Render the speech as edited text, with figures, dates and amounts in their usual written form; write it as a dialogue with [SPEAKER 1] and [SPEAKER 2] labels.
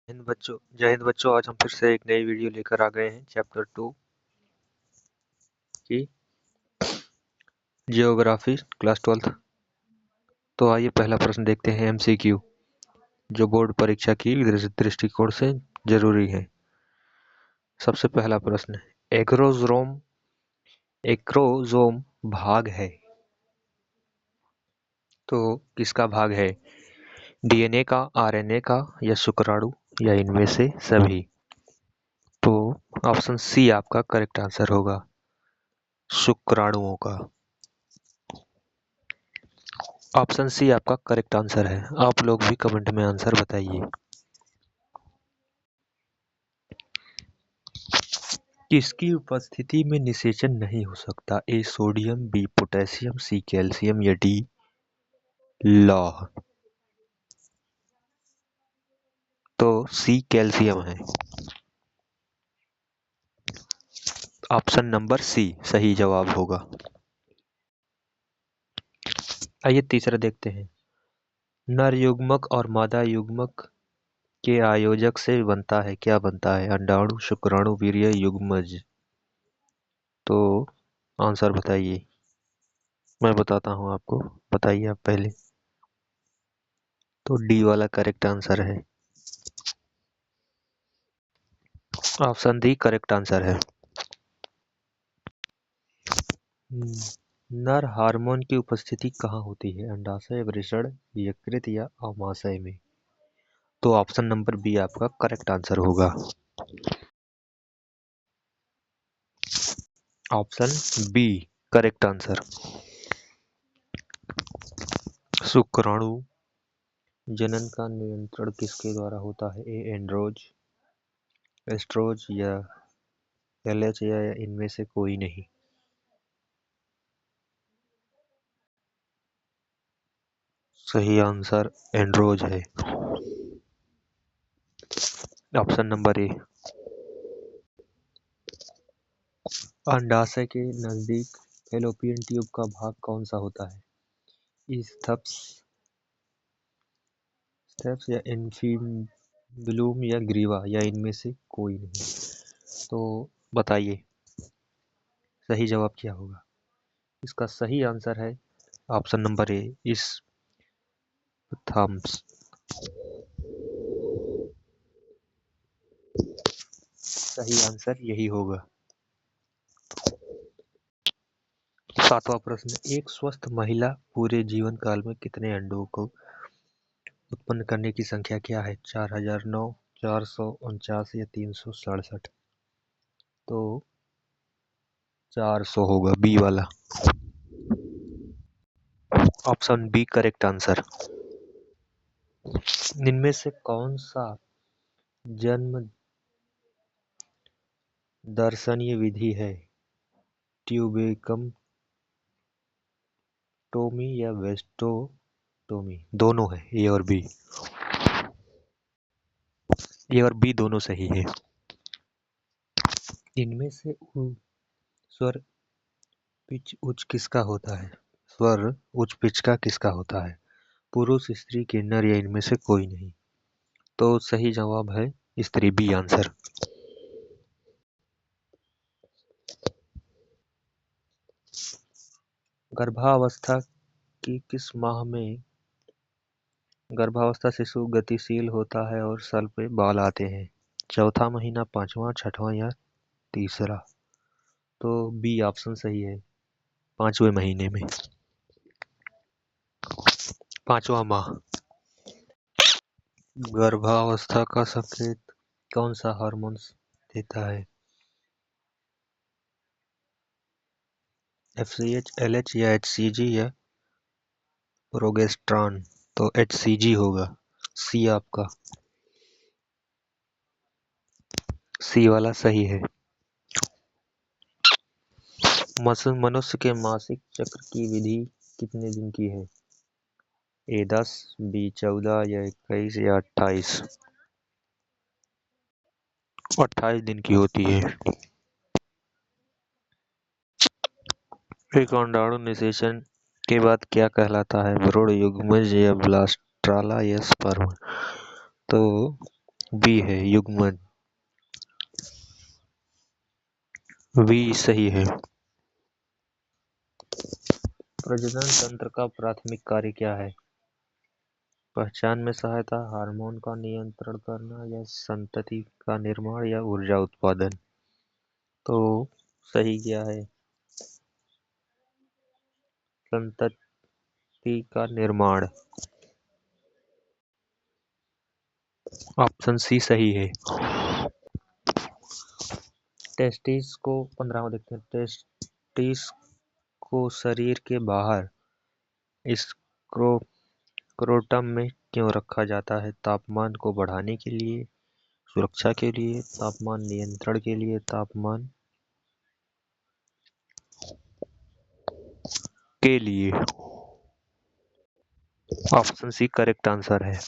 [SPEAKER 1] जय हिंद बच्चों, आज हम फिर से एक नई वीडियो लेकर आ गए हैं चैप्टर 2 की जियोग्राफी क्लास 12th। तो आइए पहला प्रश्न देखते हैं एमसीक्यू, जो बोर्ड परीक्षा की दृष्टिकोण से जरूरी है। सबसे पहला प्रश्न, एग्रोजोम एक्रोजोम भाग है तो किसका भाग है? डीएनए का, आरएनए का या शुक्राणु या इनमें से सभी? तो ऑप्शन सी आपका करेक्ट आंसर होगा, शुक्राणुओं का। ऑप्शन सी आपका करेक्ट आंसर है। आप लोग भी कमेंट में आंसर बताइए। किसकी उपस्थिति में निषेचन नहीं हो सकता? A sodium, B potassium, C calcium या डी लौह? तो सी कैल्शियम है। ऑप्शन नंबर सी सही जवाब होगा। आइए तीसरा देखते हैं, नर युग्मक और मादा युग्मक के आयोजक से बनता है, क्या बनता है? अंडाणु, शुक्राणु, वीर्य, युग्मज? तो आंसर बताइए। मैं बताता हूँ आपको, बताइए आप पहले। तो डी वाला करेक्ट आंसर है। ऑप्शन डी करेक्ट आंसर है। नर हार्मोन की उपस्थिति कहाँ होती है? अंडाशय, वृषण, यकृत या अमाशय में? तो ऑप्शन नंबर बी आपका करेक्ट आंसर होगा। Option B correct answer. शुक्राणु जनन का नियंत्रण किसके द्वारा होता है? ए एंड्रोज, एस्ट्रोज या एलएच या इनमें से कोई नहीं? सही आंसर एंड्रोज है। Option number A. अंडाशय के नजदीक फैलोपियन ट्यूब का भाग कौन सा होता है? ईस्थप्स या इन्फीब्यूलम या ग्रीवा या इनमें से कोई नहीं? तो बताइए सही जवाब क्या होगा? इसका सही आंसर है ऑप्शन नंबर ए, इस थम्स। सही आंसर यही होगा। सातवां प्रश्न, एक स्वस्थ महिला पूरे जीवन काल में कितने अंडों को उत्पन्न करने की संख्या क्या है? 4009, 449 या 367? तो 400 होगा, बी वाला। Option B correct answer. इनमें से कौन सा जन्म दर्शनीय विधि है? ट्यूबेकम टोमी या वेस्टोटोमी? दोनों है, ए और बी। ए और बी दोनों सही है। इनमें से स्वर पिच उच्च किसका होता है? स्वर उच्च पिच का किसका होता है? पुरुष, स्त्री, किन्नर या इनमें से कोई नहीं? तो सही जवाब है स्त्री, बी आंसर। गर्भावस्था की किस माह में गर्भावस्था शिशु गतिशील होता है और सर पे बाल आते हैं? चौथा महीना, पांचवा, छठवां या तीसरा? तो बी ऑप्शन सही है, पांचवें महीने में, पांचवा माह। गर्भावस्था का संकेत कौन सा हार्मोन देता है? एफसीएच, एलएच या एचसीजी या प्रोगेस्टेरॉन? तो एचसीजी होगा, सी आपका। सी वाला सही है। मनुष्य के मासिक चक्र की विधि कितने दिन की है? ए 10, बी 14 या 21 या 28? 28 दिन की होती है। एक अंडाणु निषेचन के बाद क्या कहलाता है? भ्रूण, युग्मज या ब्लास्ट्राला या स्पर्म? तो बी है युग्मन। बी सही है। प्रजनन तंत्र का प्राथमिक कार्य क्या है? पहचान में सहायता, हार्मोन का नियंत्रण करना, या संतति का निर्माण, या ऊर्जा उत्पादन। तो सही क्या है? संतति का निर्माण। ऑप्शन सी सही है। टेस्टिस को 15 देखते हैं। टेस्टिस को शरीर के बाहर स्क्रोटम में क्यों रखा जाता है? तापमान को बढ़ाने के लिए, सुरक्षा के लिए, तापमान नियंत्रण के लिए, तापमान के लिए। ऑप्शन सी करेक्ट आंसर है।